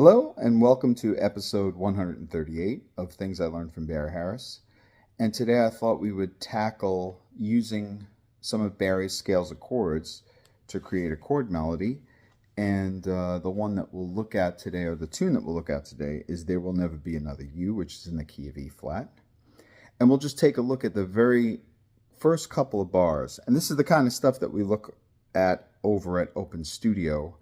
Hello, and welcome to episode 138 of Things I Learned from Barry Harris. And today I thought we would tackle using some of Barry's scales of chords to create a chord melody. And the one that we'll look at today, or the tune that we'll look at today, is There Will Never Be Another You, which is in the key of E flat. And we'll just take a look at the very first couple of bars. And this is the kind of stuff that we look at over at Open Studio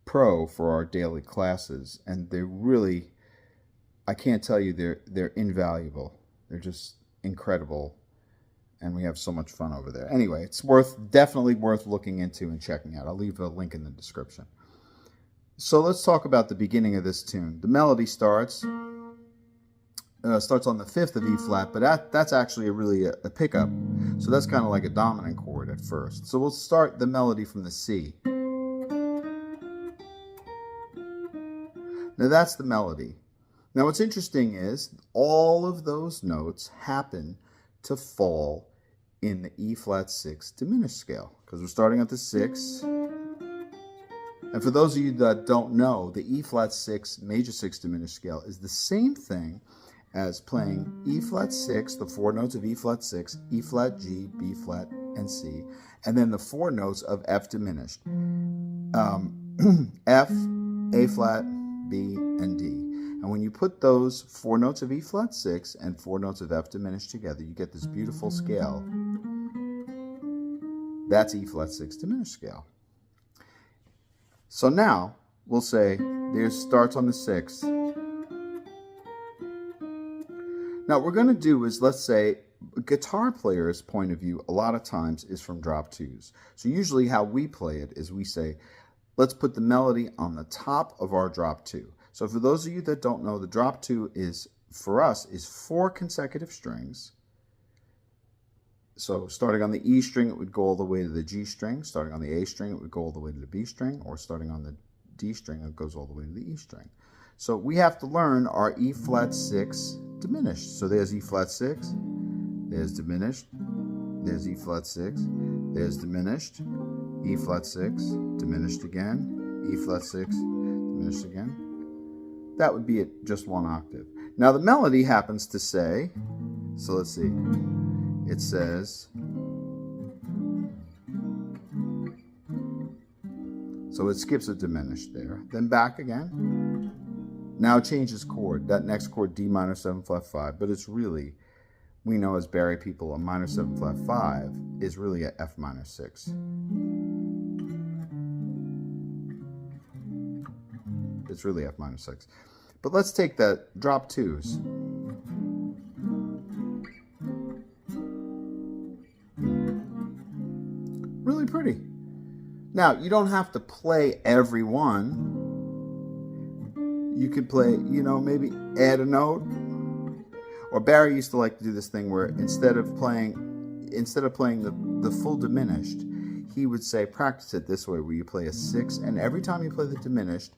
Pro for our daily classes, and they're really, I can't tell you, they're invaluable. They're just incredible, and we have so much fun over there. Anyway, it's definitely worth looking into and checking out. I'll leave a link in the description. So let's talk about the beginning of this tune. The melody starts on the 5th of E flat, but that's actually really a pickup. So that's kind of like a dominant chord at first. So we'll start the melody from the C. Now that's the melody. Now what's interesting is all of those notes happen to fall in the E flat 6 diminished scale, because we're starting at the 6. And for those of you that don't know, the E flat 6 major 6 diminished scale is the same thing as playing E flat 6, the 4 notes of E flat 6, E flat G, B flat, and C, and then the 4 notes of F diminished. F, A flat, B, and D. And when you put those 4 notes of E flat 6 and 4 notes of F diminished together, you get this beautiful scale. That's E flat 6 diminished scale. So now we'll say there starts on the 6. Now what we're going to do is, let's say, a guitar player's point of view a lot of times is from drop 2s. So usually how we play it is we say, let's put the melody on the top of our drop 2. So for those of you that don't know, the drop 2 is, for us, is 4 consecutive strings. So starting on the E string, it would go all the way to the G string. Starting on the A string, it would go all the way to the B string. Or starting on the D string, it goes all the way to the E string. So we have to learn our E flat 6 diminished. So there's E flat 6, there's diminished, there's E flat 6, there's diminished, E flat 6, diminished again, E flat 6, diminished again. That would be at just 1 octave. Now the melody happens to say, so let's see, it says, so it skips a diminished there, then back again. Now it changes chord, that next chord, D minor 7 flat 5, but it's really, we know as Barry people, a minor 7 flat 5 is really a F minor 6. It's really F minor 6. But let's take that drop 2s. Really pretty. Now, you don't have to play every one. You could play, maybe add a note. Or Barry used to like to do this thing where instead of playing the full diminished, he would say, practice it this way, where you play a 6, and every time you play the diminished,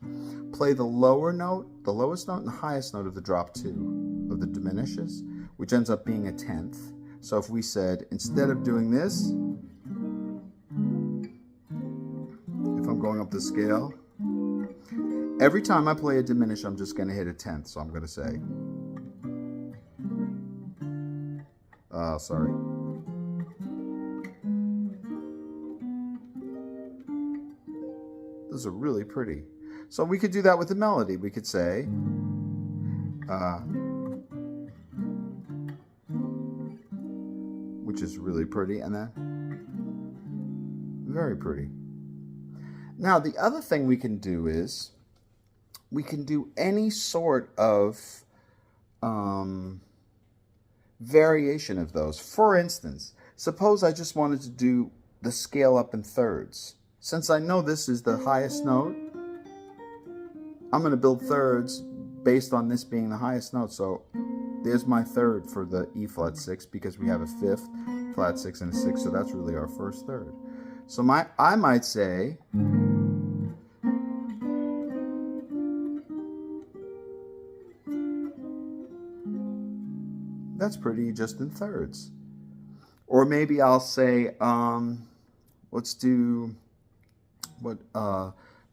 play the lower note, the lowest note, and the highest note of the drop 2 of the diminishes, which ends up being a 10th. So if we said, instead of doing this, if I'm going up the scale, every time I play a diminish, I'm just going to hit a 10th. So I'm going to say, sorry. Those are really pretty. So we could do that with the melody. We could say, which is really pretty, and then very pretty. Now the other thing we can do is, we can do any sort of variation of those. For instance, suppose I just wanted to do the scale up in thirds. Since I know this is the highest note, I'm going to build thirds based on this being the highest note. So there's my third for the E flat 6, because we have a 5th, flat 6, and a 6, so that's really our first third. So I might say, that's pretty just in thirds. Or maybe I'll say, let's do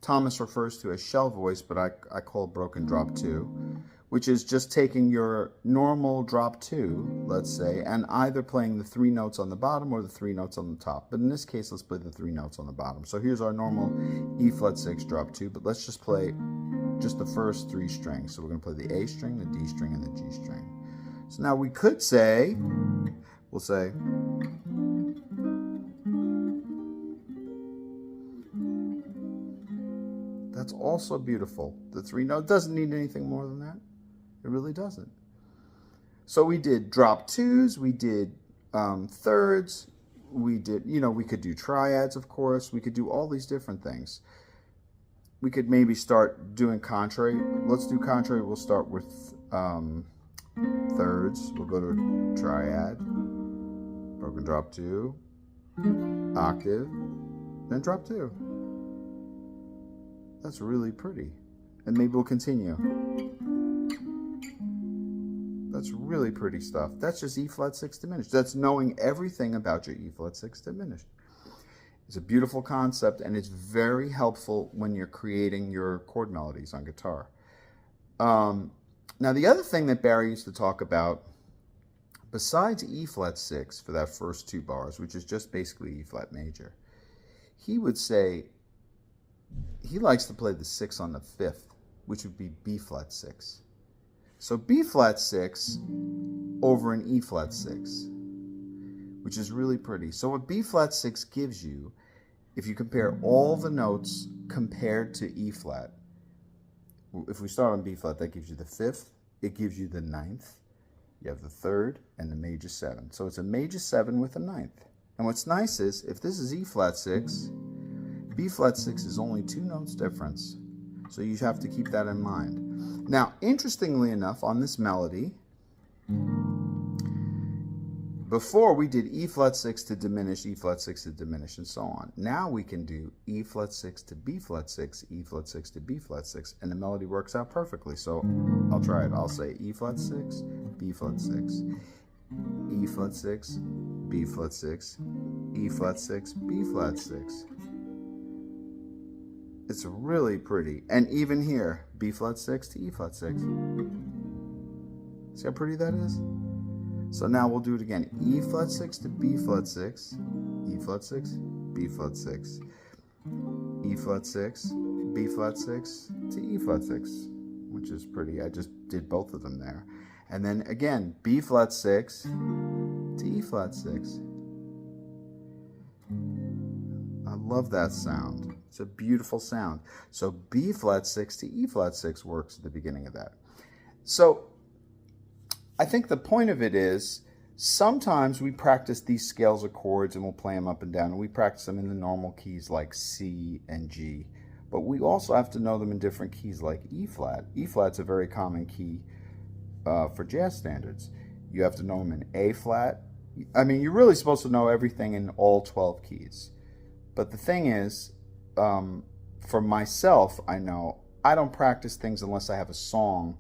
Thomas refers to as shell voice, but I call broken drop 2, which is just taking your normal drop 2, let's say, and either playing the 3 notes on the bottom or the 3 notes on the top. But in this case, let's play the 3 notes on the bottom. So here's our normal E flat 6 drop 2, but let's just play just the first 3 strings. So we're going to play the A string, the D string, and the G string. So now we could say, we'll say, that's also beautiful. The 3 note doesn't need anything more than that. It really doesn't. So we did drop 2s, we did thirds, we did, we could do triads, of course. We could do all these different things. We could maybe start doing contrary. Let's do contrary. We'll start with thirds. We'll go to triad, broken drop 2, octave, then drop 2. That's really pretty. And maybe we'll continue. That's really pretty stuff. That's just E flat 6 diminished. That's knowing everything about your E flat 6 diminished. It's a beautiful concept, and it's very helpful when you're creating your chord melodies on guitar. Now, the other thing that Barry used to talk about, besides E flat 6 for that first 2 bars, which is just basically E flat major, he would say he likes to play the 6 on the 5th, which would be B flat 6. So B flat 6 over an E flat 6, which is really pretty. So what B flat 6 gives you, if you compare all the notes compared to E flat, if we start on B flat, that gives you the 5th, it gives you the 9th, you have the 3rd, and the major 7. So it's a major 7 with a 9th. And what's nice is, if this is E flat 6, B flat 6 is only 2 notes difference. So you have to keep that in mind. Now, interestingly enough, on this melody, before we did E flat 6 to diminish, E flat 6 to diminish, and so on. Now we can do E flat 6 to B flat 6, E flat 6 to B flat 6, and the melody works out perfectly. So I'll try it. I'll say E flat 6, B flat 6, E flat 6, B flat 6, E flat 6, B flat 6. It's really pretty. And even here, B flat 6 to E flat 6. See how pretty that is? So now we'll do it again. E flat 6 to B flat 6, E flat 6, B flat 6, E flat 6, B flat 6 to E flat 6, which is pretty. I just did both of them there. And then again, B flat 6 to E flat 6. I love that sound. It's a beautiful sound. So B flat 6 to E flat 6 works at the beginning of that. So I think the point of it is, sometimes we practice these scales of chords and we'll play them up and down, and we practice them in the normal keys like C and G. But we also have to know them in different keys like E flat. E flat's a very common key for jazz standards. You have to know them in A flat. I mean, you're really supposed to know everything in all 12 keys. But the thing is, for myself, I know I don't practice things unless I have a song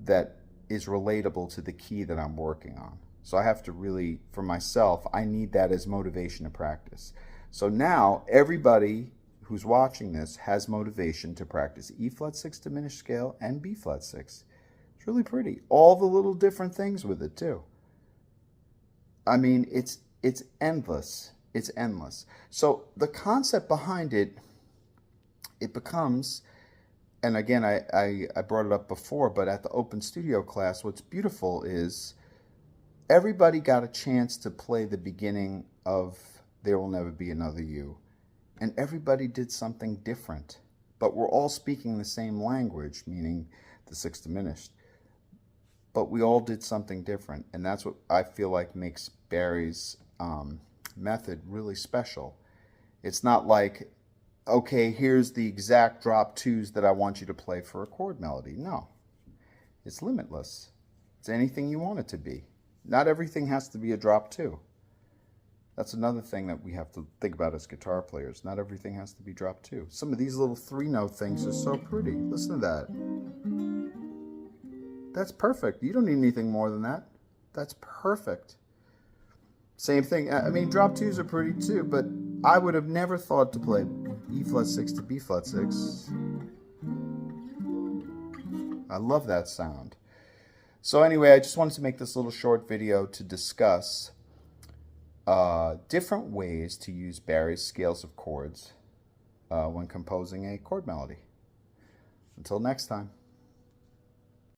that is relatable to the key that I'm working on. So I have to really, for myself, I need that as motivation to practice. So now everybody who's watching this has motivation to practice E flat 6 diminished scale and B flat 6. It's really pretty. All the little different things with it too. I mean, it's endless. It's endless. So the concept behind it, it becomes, and again, I brought it up before, but at the open studio class, what's beautiful is everybody got a chance to play the beginning of There Will Never Be Another You. And everybody did something different. But we're all speaking the same language, meaning the 6 diminished. But we all did something different. And that's what I feel like makes Barry's method really special. It's not like, okay, here's the exact drop 2s that I want you to play for a chord melody. No, it's limitless. It's anything you want it to be. Not everything has to be a drop 2. That's another thing that we have to think about as guitar players. Not everything has to be drop 2. Some of these little 3-note things are so pretty. Listen to that. That's perfect. You don't need anything more than that. That's perfect. Same thing. I mean, drop 2s are pretty too, but I would have never thought to play E flat 6 to B flat 6. I love that sound. So anyway, I just wanted to make this little short video to discuss different ways to use Barry's scales of chords when composing a chord melody. Until next time.